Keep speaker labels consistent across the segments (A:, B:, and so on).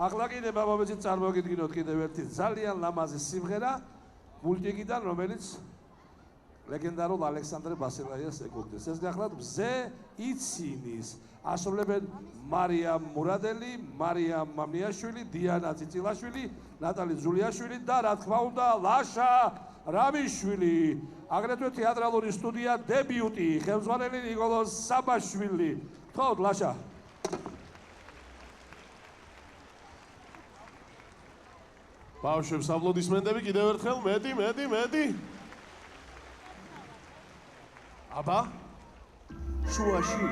A: ახლა კიდე ბაბაბეცით წარმოგიდგინოთ კიდევ ერთი ძალიან ლამაზი სიმღერა მულტიკიდან, რომელიც ლეგენდარულ ალექსანდრე ბასილაიას ეკუთვნის. ეს გახლავთ მზე იცინის. ასრულებენ მარიამ მურადელი, მარიამ მამიაშვილი, დიანა ციცილაშვილი, ნატალი ძულიაშვილი და რა თქმა უნდა ლაშა რამიშვილი. აგრეთვე თეატრალური სტუდია დებიუტი, ხელმძღვანელი ნიკოლოზ საბაშვილი. თქო ლაშა.
B: ბავშვებს აპლოდისმენტები კიდევ ერთხელ, მეტი. აბა, შუაში.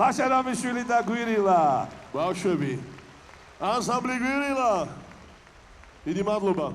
A: ლაშა რამიშვილი და გვირილა.
B: ბავშვები, ანსამბლი გვირილა. დიდი მადლობა.